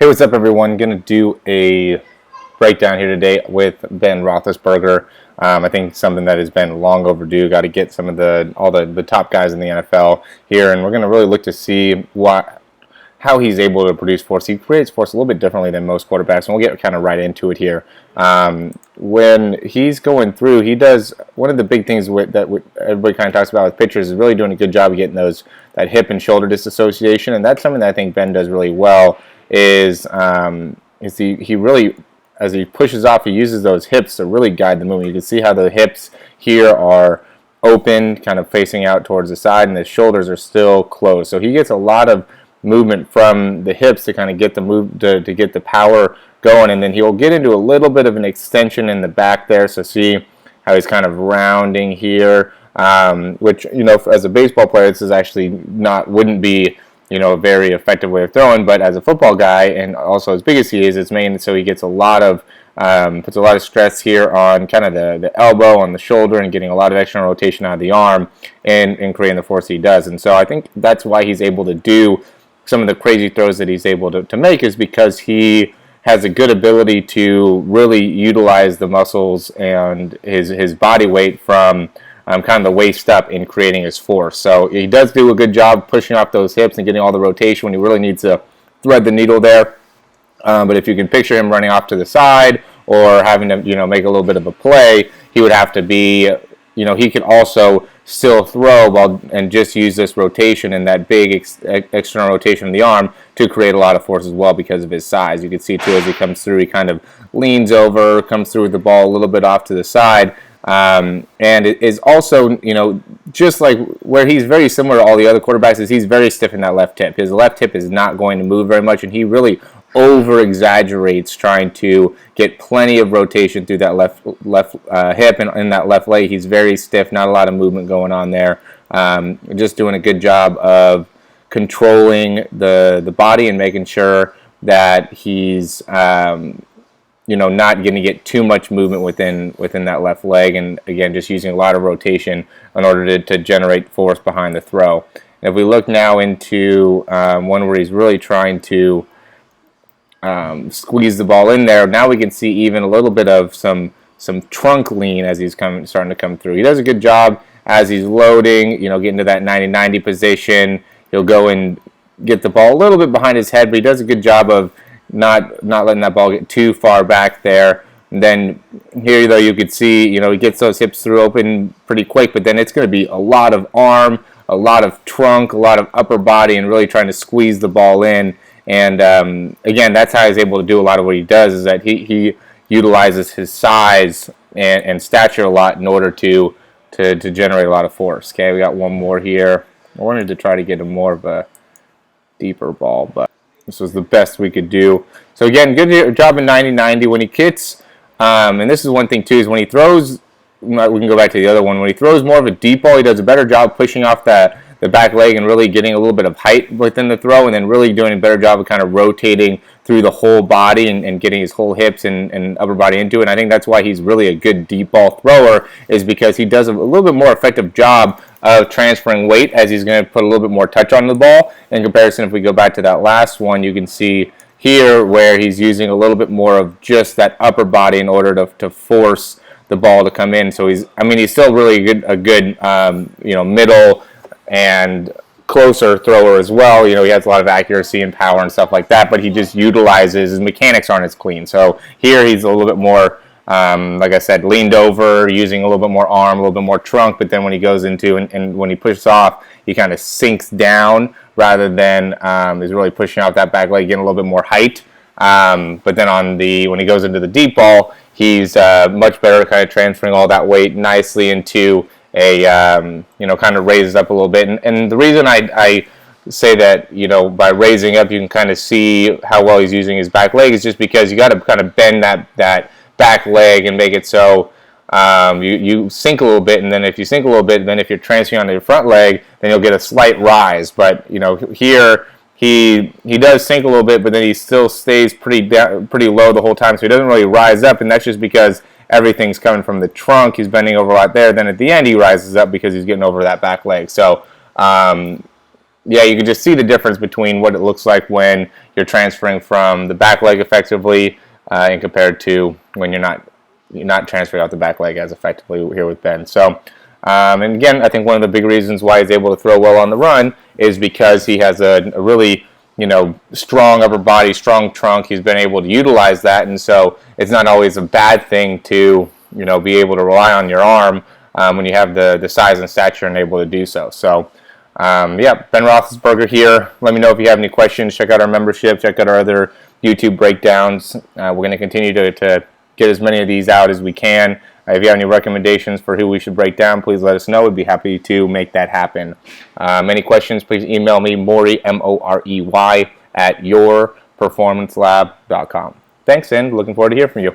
Hey, what's up, everyone? Going to do a breakdown here today with Ben Roethlisberger. I think something that has been long overdue. Got to get some of all the top guys in the NFL here, and we're going to really look to see how he's able to produce force. He creates force a little bit differently than most quarterbacks, and we'll get kind of right into it here. When he's going through, he does one of the big things that everybody kind of talks about with pitchers is really doing a good job of getting that hip and shoulder disassociation, and that's something that I think Ben does really well. He really, as he pushes off, he uses those hips to really guide the movement. You can see how the hips here are open, kind of facing out towards the side, and the shoulders are still closed. So he gets a lot of movement from the hips to kind of get to get the power going, and then he'll get into a little bit of an extension in the back there. So see how he's kind of rounding here, which, as a baseball player, this is actually wouldn't be a very effective way of throwing, but as a football guy, and also as big as he is, it's mainly so he gets a lot of puts a lot of stress here on kind of the elbow, on the shoulder, and getting a lot of extra rotation out of the arm, and creating the force he does. And so I think that's why he's able to do some of the crazy throws that he's able to make, is because he has a good ability to really utilize the muscles and his body weight from kind of the waist up in creating his force. So he does do a good job pushing off those hips and getting all the rotation when he really needs to thread the needle there. But if you can picture him running off to the side or having to make a little bit of a play, he would have to be, he can also still throw and just use this rotation and that big external rotation of the arm to create a lot of force as well because of his size. You can see too, as he comes through, he kind of leans over, comes through with the ball a little bit off to the side. And it is also, just like where he's very similar to all the other quarterbacks, is he's very stiff in that left hip. His left hip is not going to move very much, and he really over-exaggerates trying to get plenty of rotation through that left hip, and in that left leg, he's very stiff, not a lot of movement going on there. Just doing a good job of controlling the body and making sure that he's not going to get too much movement within that left leg, and again, just using a lot of rotation in order to generate force behind the throw. And if we look now into one where he's really trying to squeeze the ball in there, now we can see even a little bit of some trunk lean as he's starting to come through. He does a good job as he's loading, getting to that 90-90 position. He'll go and get the ball a little bit behind his head, but he does a good job of not letting that ball get too far back there. And then here, though, you could see, he gets those hips through open pretty quick, but then it's going to be a lot of arm, a lot of trunk, a lot of upper body, and really trying to squeeze the ball in. And again, that's how he's able to do a lot of what he does, is that he utilizes his size and stature a lot in order to generate a lot of force. Okay, we got one more here. I wanted to try to get him more of a deeper ball, but this was the best we could do. So again, good job in 90-90. When he hits, and this is one thing too, is when he throws, we can go back to the other one, when he throws more of a deep ball, he does a better job pushing off the back leg and really getting a little bit of height within the throw, and then really doing a better job of kind of rotating through the whole body and getting his whole hips and upper body into it. And I think that's why he's really a good deep ball thrower, is because he does a little bit more effective job of transferring weight as he's going to put a little bit more touch on the ball. In comparison, if we go back to that last one, you can see here where he's using a little bit more of just that upper body in order to force the ball to come in. So he's still really a good middle and closer thrower as well. He has a lot of accuracy and power and stuff like that, but he just utilizes, his mechanics aren't as clean. So here he's a little bit more, like I said, leaned over, using a little bit more arm, a little bit more trunk, but then when he goes into and when he pushes off, he kind of sinks down rather than is really pushing out that back leg, getting a little bit more height. But then when he goes into the deep ball, he's much better at kind of transferring all that weight nicely into a kind of raises up a little bit. And the reason I say that, by raising up, you can kind of see how well he's using his back leg, is just because you got to kind of bend that back leg and make it so you sink a little bit, and then if you sink a little bit, then if you're transferring onto your front leg, then you'll get a slight rise. But here he does sink a little bit, but then he still stays pretty low the whole time, so he doesn't really rise up, and that's just because everything's coming from the trunk. He's bending over a lot there. Then at the end, he rises up because he's getting over that back leg. So yeah, you can just see the difference between what it looks like when you're transferring from the back leg effectively and compared to when you're not transferring out the back leg as effectively here with Ben. So, and again, I think one of the big reasons why he's able to throw well on the run is because he has a really strong upper body, strong trunk. He's been able to utilize that, and so it's not always a bad thing to be able to rely on your arm when you have the size and stature and able to do so. So. Yeah, Ben Roethlisberger here. Let me know if you have any questions. Check out our membership. Check out our other YouTube breakdowns. We're going to continue to get as many of these out as we can. If you have any recommendations for who we should break down, please let us know. We'd be happy to make that happen. Any questions, please email me, Morey, Morey, @yourperformancelab.com. Thanks, and looking forward to hearing from you.